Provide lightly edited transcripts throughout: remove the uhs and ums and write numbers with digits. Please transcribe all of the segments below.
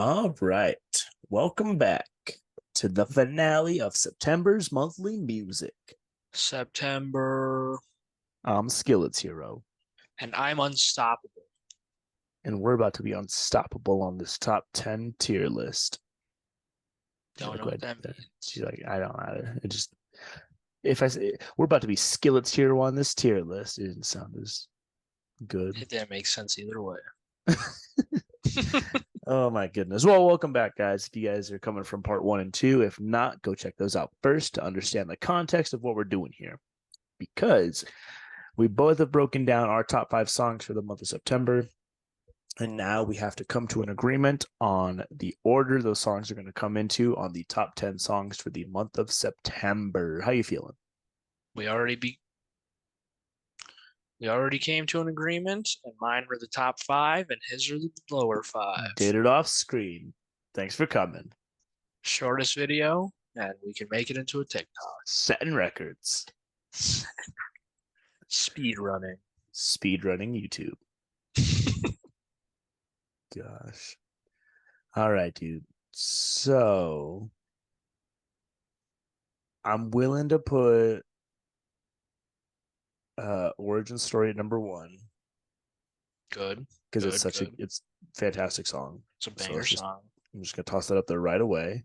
All right. Welcome back to the finale of September's monthly music. September, I'm Skillet's hero, and I'm unstoppable. and we're about to be unstoppable on this top 10 tier list. You Don't like know what I what did that there? means. She's like, I don't either. It just, if I say we're about to be Skillet's hero on this tier list, it didn't sound as good. It didn't make sense either way. Oh my goodness. Well, welcome back, guys. If you guys are coming from part 1 and 2, if not, go check those out first to understand the context of what we're doing here. Because we both have broken down our top 5 songs for the month of September. And now we have to come to an agreement on the order those songs are going to come into on the top 10 songs for the month of September. How you feeling? We already be we already came to an agreement, and mine were the top five, and his are the lower Did five. it off screen. Thanks for coming. Shortest video, and we can make it into a TikTok. Setting records. Speed running. Speedrunning YouTube. Gosh. All right, dude. So I'm willing to put Origin Story at number 1 Good, because good, good. it's a fantastic song. It's a So banger song. I'm just gonna toss that up there right away.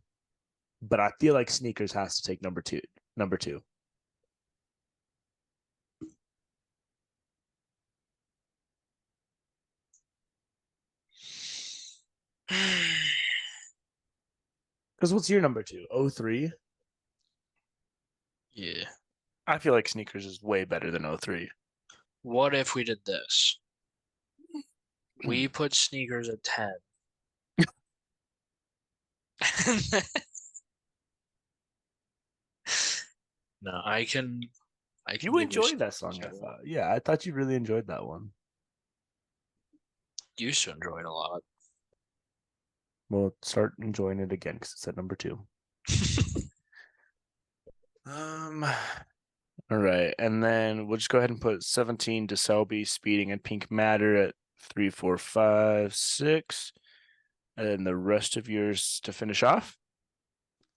But I feel like Sneakers has to take number two. Number two. Because what's your number two? Oh three. Yeah. I feel like Sneakers is way better than oh 03. What if we did this? We put sneakers at 10. No, I can You give you enjoyed that sneakers song, if I you want. thought. Yeah, I thought you really enjoyed that one. Used to enjoy it a lot. Well, start enjoying it again because it's at number two. Um, all right, and then we'll just go ahead and put 17 to Selby, Speeding, and Pink Matter at 3, 4, 5, 6, and then the rest of yours to finish off.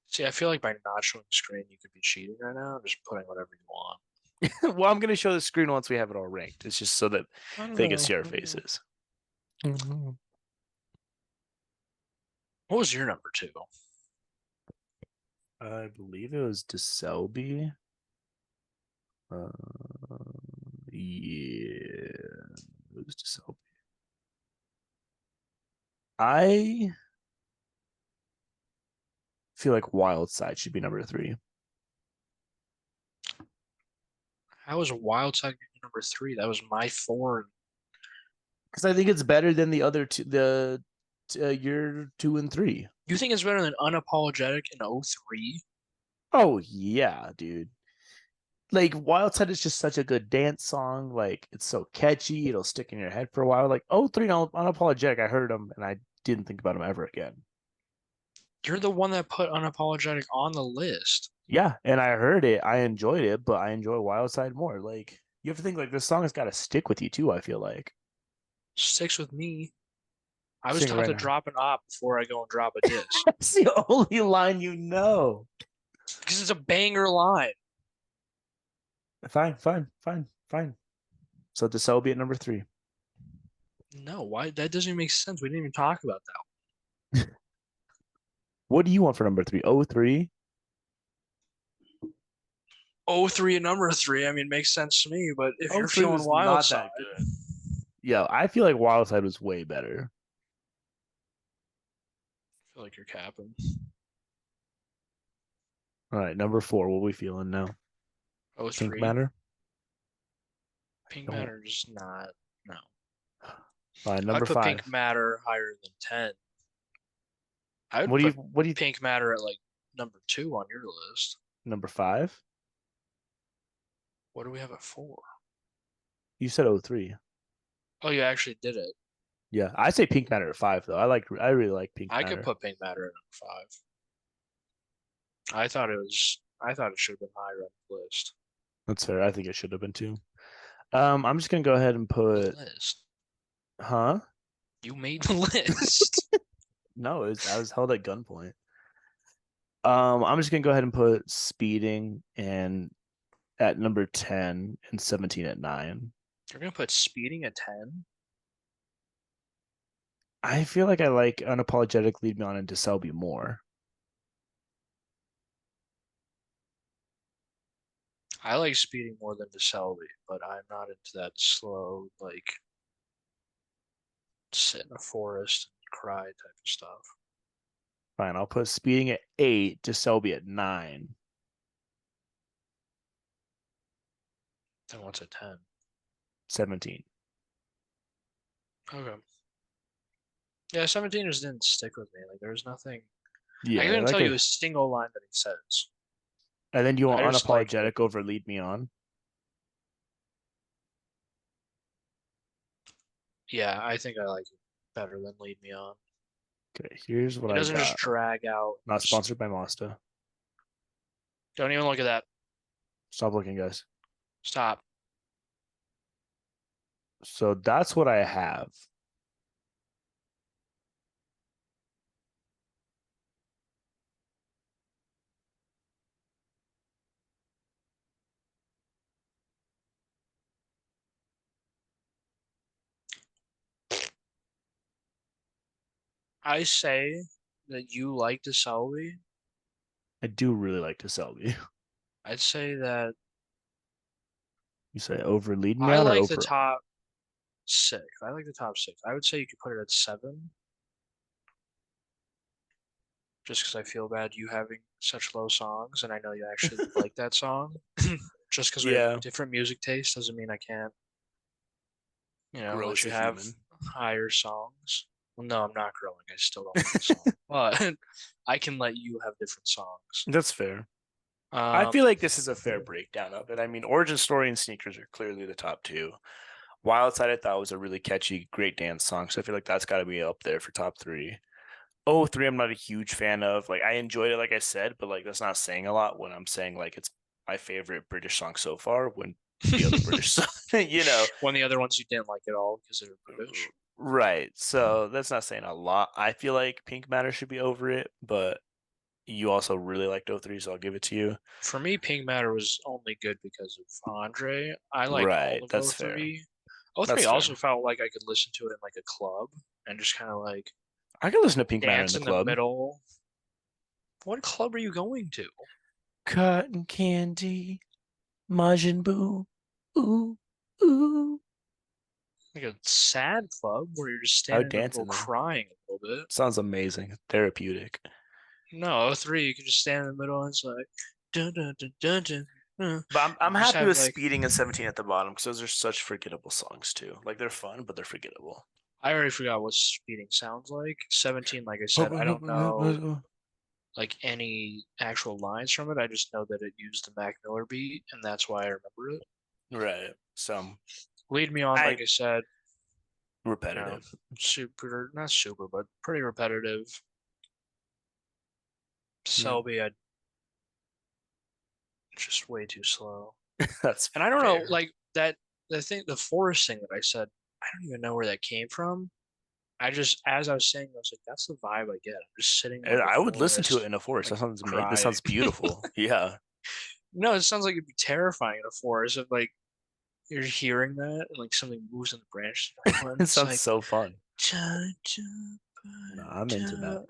See, I feel like by not showing the screen, you could be cheating right now, just putting whatever you want. Well, I'm going to show the screen once we have it all ranked. It's just so that I don't they can know. see I our don't know. faces. Mm-hmm. What was your number two? I believe it was DeSelby. Uh, yeah, it was DeSelby. I feel like Wild Side should be number 3 How was Wild Side number three? That was my four. because I think it's better than the other two. The year 2 and 3. You think it's better than Unapologetic in 03? Oh yeah, dude. Like Wild Side is just such a good dance song. Like it's so catchy, it'll stick in your head for a while. Like oh 03 Unapologetic, I heard him and I didn't think about him ever again. You're the one that put Unapologetic on the list. Yeah, and I heard it, I enjoyed it, but I enjoy Wild Side more. Like you have to think like this song has got to stick with you too. I feel like Sticks with me. I was sing it taught right to now. drop an op before I go and drop a disc. That's the only line you know. Because it's a banger line. Fine, fine, fine, fine. So the cell be at number 3. No, why? That doesn't even make sense. We didn't even talk about that. What do you want for number 3? Oh 03? 03 and number three, I mean, makes sense to me, but if Oh you're 03 feeling was Wild not Side, that good. Yeah, I feel like Wild Side was way better. I feel like you're capping. All right, number 4. What are we feeling now? Pink 03, Matter? Pink Don't. Matter is not, no. Fine, I'd number put Pink 5. Matter higher than 10. I would put What do you Pink Matter at like number two on your list. number 5? What do we have at four? You said oh 03. Oh, you actually did it. Yeah, I say Pink Matter at 5 though. I really like Pink I could Matter. put Pink Matter at number five. I thought it should have been higher on the list. That's fair. I think it should have been too. I'm just gonna go ahead and The put list. huh? You made the list. No, I was held at gunpoint. I'm just gonna go ahead and put speeding and at number 10 and 17 at 9. You're gonna put speeding at 10? I feel like I like unapologetic lead me on into Selby more. I like speeding more than DeSelby, but I'm not into that slow, like sit in a forest and cry type of stuff. Fine, I'll put speeding at 8 to Selby at 9. Then what's at 10? 17. Okay. Yeah, 17 just didn't stick with me. Like, there's nothing. I Yeah, couldn't like tell you a single line that he says. and then you I want just liked it. unapologetic over lead me on. Yeah, I think I like it better than Lead Me On. Okay, here's what It I doesn't just got. drag out. Not sponsored by Mazda. Don't even look at that. Stop looking, guys. Stop. So that's what I have. I say that you like the Selby. I do really like to Selby. I'd say that You say over lead me I on or like the over? top six. I like the top six. I would say you could put it at 7, just because I feel bad you having such low songs, and I know you actually like that song. Just because we have Yeah, different music tastes doesn't mean I can't, grow let as you a have human. higher songs. Well, no, I'm not growing. I still don't like the song, but I can let you have different songs. That's fair. I Um, feel like this is a fair breakdown of it. I mean, Origin Story and Sneakers are clearly the top two. Wild Side I thought was a really catchy, great dance song, so I feel like that's got to be up there for top three. Oh, 3 I'm not a huge fan of. Like I enjoyed it, like I said, but like that's not saying a lot when I'm saying like it's my favorite British song so far. When the other British song, one of the other ones you didn't like at all because they're British. right? So that's not saying a lot. I feel like Pink Matter should be over it, but you also really liked O three, so I'll give it to you. For me, Pink Matter was only good because of Andre. I like all Right, of that's fair. O3. O3 That's fair. also felt like I could listen to it in like a club and just kind of like I could listen to Pink Matter in dance the in the club. middle. What club are you going to? Cotton candy, Majin Buu, ooh, ooh. Like a sad club where you're just I standing would in the dance middle in them. crying a little bit. Sounds amazing, therapeutic. No, O3, you could just stand in the middle and it's like dun dun dun dun dun. But I'm You just happy have with like Speeding and 17 at the bottom because those are such forgettable songs too. Like they're fun, but they're forgettable. I already forgot what speeding sounds like. 17, like I said, I don't know like any actual lines from it. I just know that it used the Mac Miller beat, and that's why I remember it. Right. So Lead Me On, I like I said, you know, repetitive. super, not super, but pretty repetitive. Yeah. Selby, I just way too slow. That's And I don't know, fair. like that, the forest thing that I said, I don't even know where that came from. I just, as I was saying, I was like, that's the vibe I get. I'm just sitting in And like a I would listen to it forest, in a forest. like That sounds amazing. That crying. sounds beautiful. Yeah. No, it sounds like it'd be terrifying in a forest if like you're hearing that and like something moves in the branch. And It it's sounds like, so fun. cha, cha, No, I'm into cha. that.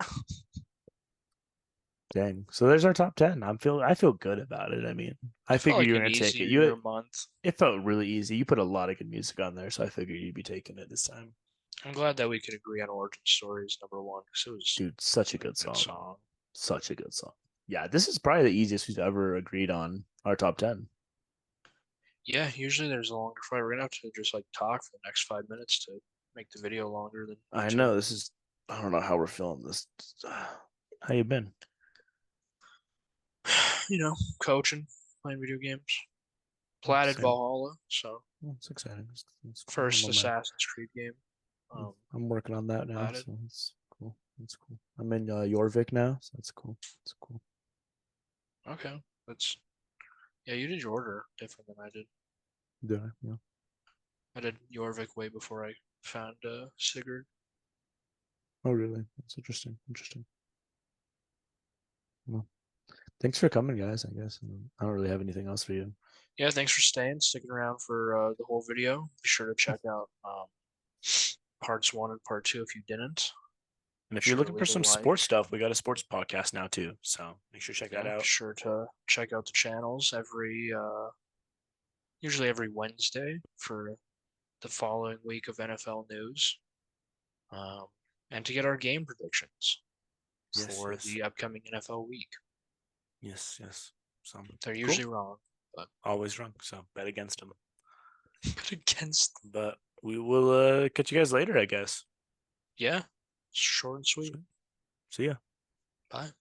Dang. So there's our top 10. I feel good about it. I mean, I It felt figured like you were an gonna take it. easier month. It felt really easy. You put a lot of good music on there, so I figured you'd be taking it this time. I'm glad that we could agree on Origin Stories #1 because it was Dude, such a a good good song. song. Such a good song. Yeah, this is probably the easiest we've ever agreed on our top 10. Yeah, usually there's a longer fight. We're gonna have to just like talk for the next 5 minutes to make the video longer than I know two. this is, I don't know how we're feeling this. How you been? Coaching, playing video games, platted Same. Valhalla. So It's exciting. It's cool. first Assassin's Creed game. I'm working on that now, Platted. so it's cool. It's cool. I'm in Jorvik now, so that's cool. It's cool. Okay, that's yeah. You did your order different than I did. Yeah. I did Jorvik way before I found Sigurd. Oh, really? That's interesting. Interesting. Well, thanks for coming, guys. I guess I don't really have anything else for you. Yeah, thanks for sticking around for the whole video. Be sure to check out parts 1 and part 2 if you didn't. And if Be you're sure to looking for leave a some like. sports stuff, we got a sports podcast now too. So make sure to check that Yeah, be out. sure to check out the channels usually every Wednesday for the following week of NFL news, um, and to get our game predictions Yes, for yes, the upcoming NFL week. yes, yes. So They're cool. usually wrong, but Always wrong. So bet against them. but against, But we will catch you guys later, I guess. yeah, short and sweet. See ya. Bye.